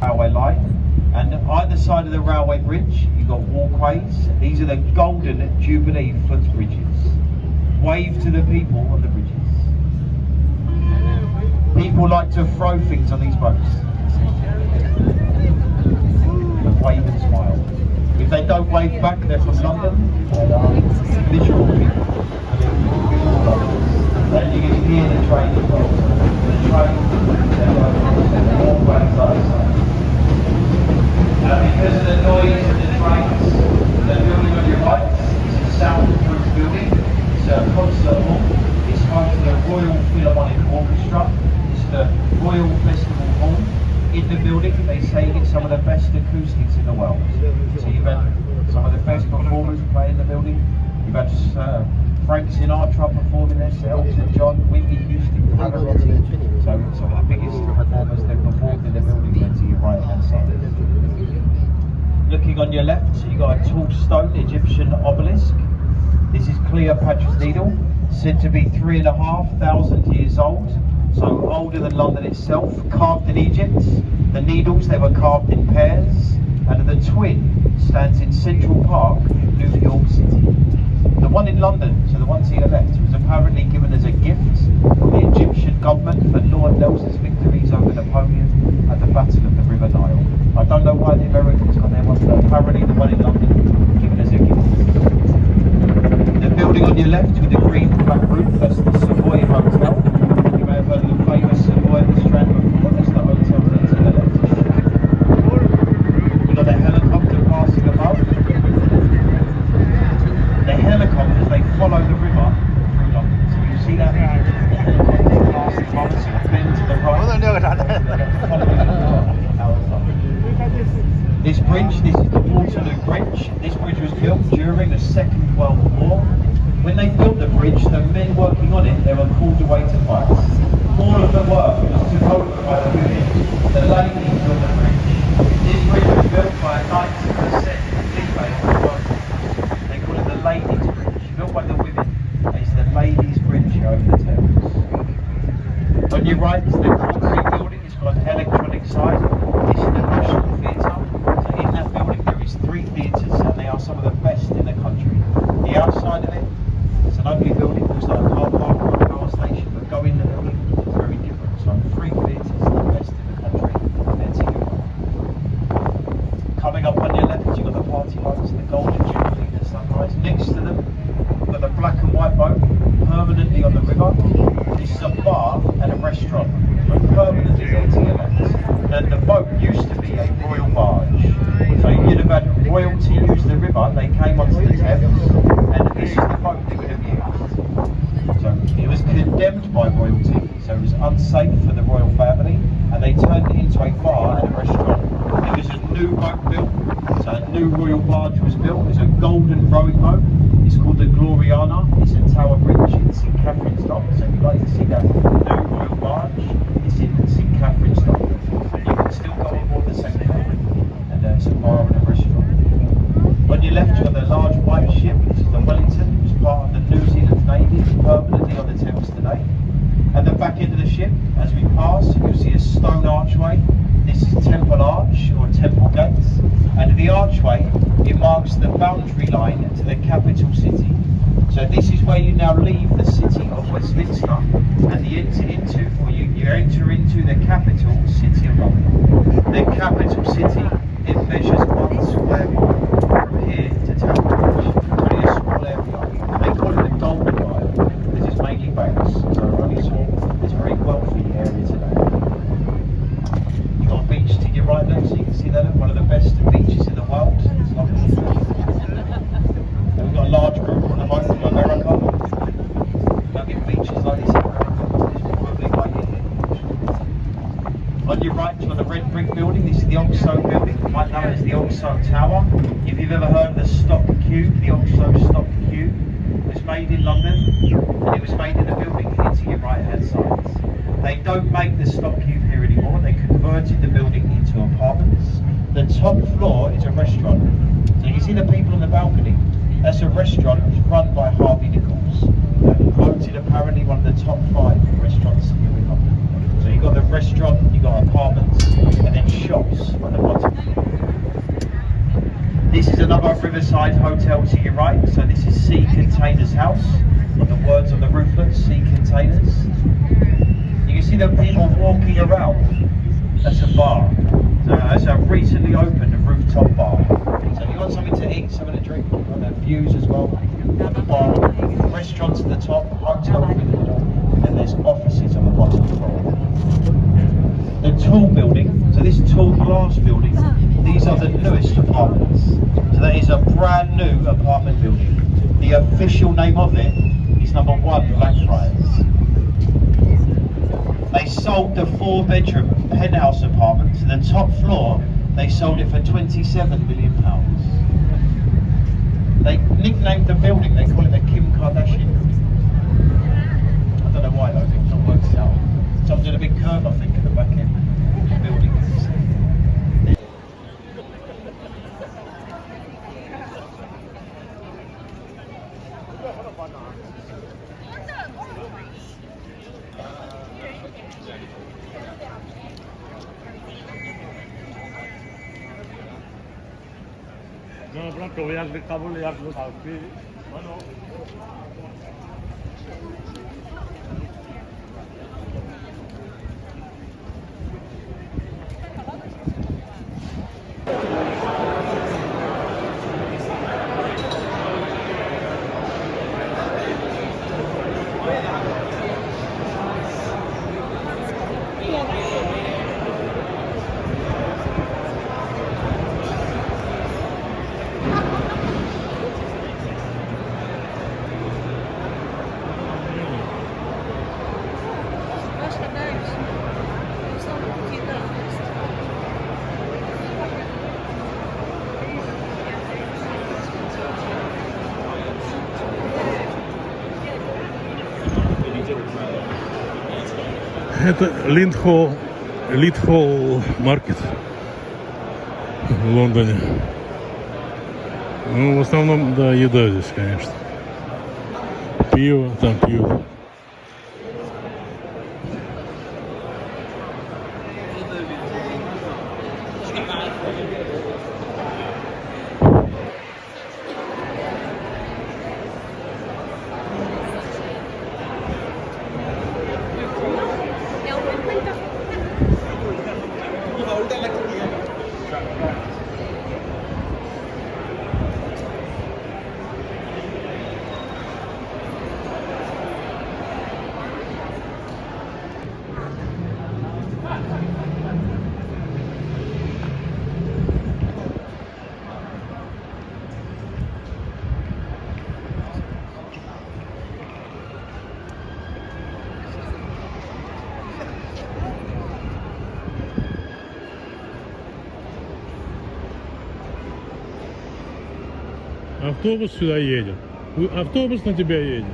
Railway line, and either side of the railway bridge you've got walkways. These are the golden Jubilee footbridges. Wave to the people on the bridges. People like to throw things on these boats. Wave and smile. If they don't wave back, they're from London. They are miserable people. And you can hear the train as well. The train, they're walkways outside. Because of the noise of the trains, the building on your right is a soundproof building. It's a concert hall. It's home to the Royal Philharmonic Orchestra. It's the Royal Festival Hall. In the building, they say you get some of the best acoustics in the world. So you've had some of the best performers play in the building. You've had Frank Sinatra performing there, Elton John, Whitney Houston, Pavarotti. So some of the biggest performers that performed in the building there to your right hand side. Looking on your left, you've got a tall stone Egyptian obelisk. This is Cleopatra's Needle, said to be 3,500 years old, so older than London itself, carved in Egypt. The needles, they were carved in pairs, and the twin stands in Central Park, New York City. The one in London, so the one to your left, was apparently given as a gift from the Egyptian government for Lord Nelson's victories over Napoleon at the Battle of the River Nile. I don't know why the Americans got their one, but apparently the one in London given as a gift. The building on your left with the green flat roof, that's the Savoy Hotel. You may have heard of the famous Savoy at the Strand before, that's the hotel there to the left. You've got the helicopter passing above. The helicopters, they follow the river through London. So you see that helicopter passing above, so a bend to the right. This bridge, this is the Waterloo Bridge. This bridge was built during the Second World War. When they built the bridge, the men working on it, they were called away to fight. All of the work was took over by the women. The ladies built the bridge. This bridge was built by a 90% female workers. They call it the Ladies Bridge. Built by the women. It's the Ladies Bridge over the Thames. On your right is the concrete building. It's got an electronic side. This is the National Theatre. So in that building there is 3 theatres, and they are some of the best in the country. The outside of it, it's an ugly building. It looks like a car park or a power station, but go in the building, it's very different. So 3 theatres, the best in the country. There to you. Coming up on your left, you've got the party lights, the Golden Jubilee, the sunrise. Next to them, you've got the black and white boat permanently on the river. This is a bar and a restaurant, but permanently there to your left. And the boat used to be a royal barge. So you'd have had royalty use the river, they came onto the Thames, and this is the boat they would have used. So it was condemned by royalty, so it was unsafe for the royal family, and they turned it into a bar and a restaurant. There was a new boat built, so a new royal barge was built. It's a golden rowing boat. It's called the Gloriana. It's in Tower Bridge in St Catherine's Dock. So if you'd like to see that new royal barge, it's in St Catherine's Dock. You can still go on board the same thing, and it's a bar and a restaurant. On your left, you've got the large white ship. This is the Wellington. It was part of the New Zealand Navy, permanently on the Thames today. At the back end of the ship, as we pass, you'll see a stone archway. This is Temple Arch, or Temple Gates. And the archway, it marks the boundary line to the capital city. So this is where you now leave the city of Westminster and you enter into the capital city of London. The capital city, it measures 1 square mile from here to Tower Bridge. It's only a small area. They call it the Golden Mile because it's mainly banks. So only small. It's a very wealthy area today. You've got a beach to your right there, so you can see that one of the best beaches in the world. It's lovely. right, you've got the red brick building. This is the Oxo building, might know it as the Oxo Tower. If you've ever heard of the Stock Cube, the Oxo Stock Cube, it was made in London, and it was made in a building here to your right hand side. They don't make the Stock Cube here anymore. They converted the building into apartments. The top floor is a restaurant. So you see the people on the balcony? That's a restaurant. It's run by Harvey Nichols. Voted apparently one of the top 5 restaurants here in London. So you've got the restaurant, you've got apartments, and then shops on the bottom. This is another Riverside hotel to your right. So this is Sea Containers House. Got the words on the rooflet, Sea Containers. You can see the people walking around. That's a bar. So it's a recently opened rooftop bar. So if you want something to eat, something to drink, you've got the views as well. Got the bar, restaurants at the top, hotel in the middle, and there's offices on the bottom floor. The tall building, so this tall glass building, these are the newest apartments. So that is a brand new apartment building. The official name of it is number 1 Blackfriars. They sold the 4-bedroom penthouse apartment to the top floor. They sold it for £27 million. They nicknamed the building, they call it the Kim Kardashian building. I don't know why though, it's not worked out. Someone did a big curve, I think, at the back end of the building. No, pronto voy a cabulearlo aquí. Bueno. Это Литхолл маркет в Лондоне. Ну, в основном, да, еда здесь, конечно. Пиво, там пиво. Автобус сюда едет. Автобус на тебя едет.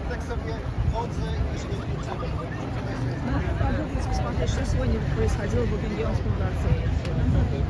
Tak sobie chodzę i się Смотри, что сегодня происходило в Buckinghamском дворце. Информации.